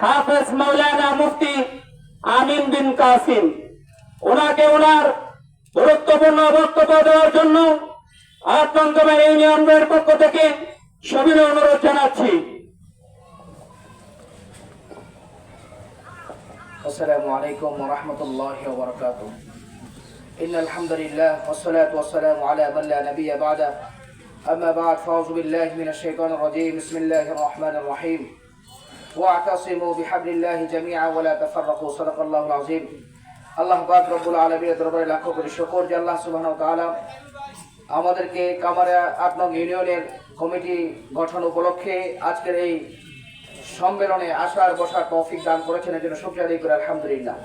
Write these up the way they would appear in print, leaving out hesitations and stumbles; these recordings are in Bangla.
হাফেজ মাওলানা মুফতি আমিন বিন কাসিম, ওনাকে ওনার গুরুত্বপূর্ণ বক্তব্য দেওয়ার জন্য ৮ নং জেলা ইউনিয়নের পক্ষ থেকে সবিনয় অনুরোধ জানাচ্ছি। আসসালামু আলাইকুম ওয়া রাহমাতুল্লাহি ওয়া বারাকাতুহু। ইন্নাল হামদুলিল্লাহ ওয়াস সালাতু ওয়াস সালামু আলা মান লা নাবিয়্যা বা'দা। আম্মা বা'দ, ফাউযু বিল্লাহি মিনাশ শাইতানির রাজীম। বিসমিল্লাহির রহমানির রহিম। ওয়া'তাসিমু বিহাবলিল্লাহি জামিআন ওয়া লা তাফাররাকু। সাদাকাল্লাহুল আযীম। আল্লাহ পাক রব্বুল আলামিনের দরবারে লাখো কোটি শুকর যে আল্লাহ সুবহানাহু ওয়া তাআলা আমাদেরকে কামারা ৮ নং ইউনিয়নের কমিটি গঠন উপলক্ষে আজকের এই সম্মেলনে আসার বসার তৌফিক দান করেছেন, এর জন্য শুকরিয়া আদায় করি আলহামদুলিল্লাহ।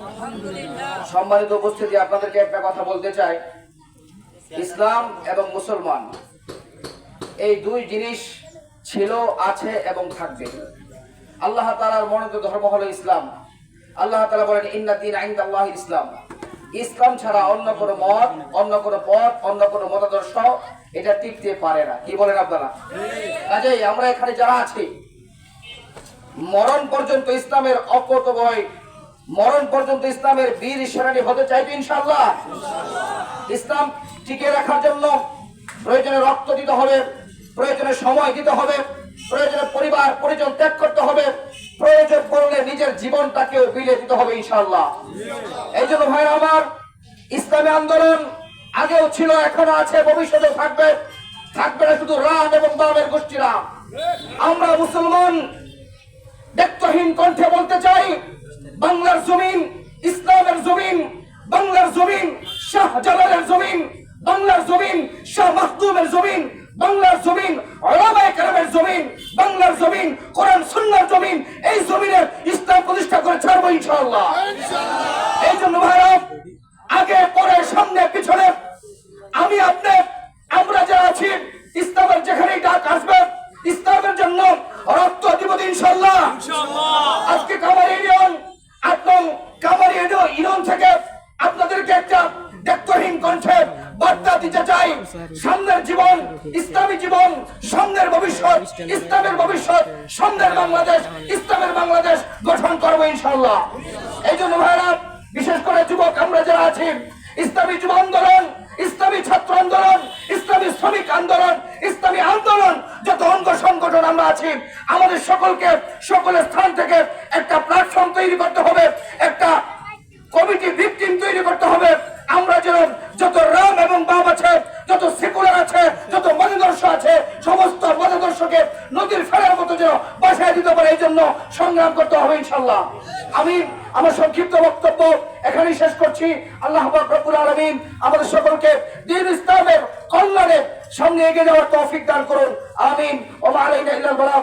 সম্মানিত উপস্থিতি, আপনাদেরকে একটা কথা বলতে চাই, ইসলাম এবং মুসলমান এই দুই জিনিস ছিল, আছে এবং থাকবে। আল্লাহ তাআলার মনোনীত ধর্ম হলো ইসলাম। আল্লাহ তাআলা বলেন ইন্না দীনা ইনদাল্লাহিল ইসলাম। ইসলাম ছাড়া অন্য কোনো মত, অন্য কোনো পথ, অন্য কোনো মতাদর্শ এটা টিকতে পারে না। কি বলেন আপনারা? কাজেই আমরা এখানে যারা আছি, মরণ পর্যন্ত ইসলামের অকুতোভয়, মরণ পর্যন্ত ইসলামের বীর সেনানী হতে চাইবে ইনশাআল্লাহ। ইসলাম টিকে রাখার জন্য প্রয়োজনে রক্ত দিতে হবে, প্রয়োজনে সময় দিতে হবে, প্রয়োজনে পরিবার পরিজন ত্যাগ করতে হবে, প্রয়োজন পড়লে নিজের জীবনটাকেও বিলিয়ে দিতে হবে ইনশাআল্লাহ। এই জন্য ভাইরা আমার, ইসলামী আন্দোলন আগেও ছিল, এখনো আছে, ভবিষ্যতেও থাকবে। থাকবে না শুধু রাম এবং বামের গোষ্ঠীরা। আমরা মুসলমান দায়িত্বহীন কণ্ঠে বলতে চাই, বাংলার জমিন ইসলামের জমিন, বাংলার জমিন শাহজালালের জমিন, বাংলার জমিন শাহ মাখদুমের জমিন, বাংলার জমিন উলামায়ে কেরামের জমিন, বাংলার জমিন কোরআন সুন্নাহর জমিন। এই জমিনে ইসলাম প্রতিষ্ঠা করে ছাড়বো ইনশাআল্লাহ। এই জন্য ভাইরা, আগে পরে সামনে পিছনে আমি আপনি আমরা যারা আছি, ইসলামের যেখানেই ডাক আসবে ইসলামের জন্য রক্ত দিব ইনশাআল্লাহ। আজকে কামারি ইউনিয়ন ৮ নং কামারি ইউনিয়ন থেকে আপনাদেরকে একটা দায়িত্বহীন কণ্ঠে বার্তা দিতে চাই, সামনের জীবন ইসলামী জীবন, সামনের ভবিষ্যৎ ইসলামের ভবিষ্যৎ, সামনের বাংলাদেশ ইসলামের বাংলাদেশ গঠন করবো ইনশাআল্লাহ। এই জন্য ভাইরা, বিশেষ করে যুবক আমরা যারা আছি, ইসলামী যুব আন্দোলন, ইসলামী ছাত্র আন্দোলন, ইসলামী শ্রমিক আন্দোলন, ইসলামী আন্দোলন, যত অঙ্গ সংগঠন আমরা আছি, আমাদের সকলকে সকলের স্থান থেকে একটা প্ল্যাটফর্ম তৈরি করতে হবে, একটা কমিটি ভিকটিম তৈরি করতে হবে। আমরা যেন যত রাম এবং বাম আছে, যত সেকুলার আছে, যত মতাদর্শ আছে, সমস্ত মতাদর্শকে নদীর ফেরার মতো যেন বাসায় দিতে পারে, এই জন্য সংগ্রাম করতে হবে ইনশাআল্লাহ। আমি আমার সংক্ষিপ্ত বক্তব্য এখানেই শেষ করছি। আল্লাহ পাক রব্বুল আলামিন আমাদের সকলকে দ্বীন ইসলামের কল্যাণে সামনে এগিয়ে যাওয়ার তৌফিক দান করুন। আমিন। ওয়া মা আলাইনা ইল্লাল বালাগ।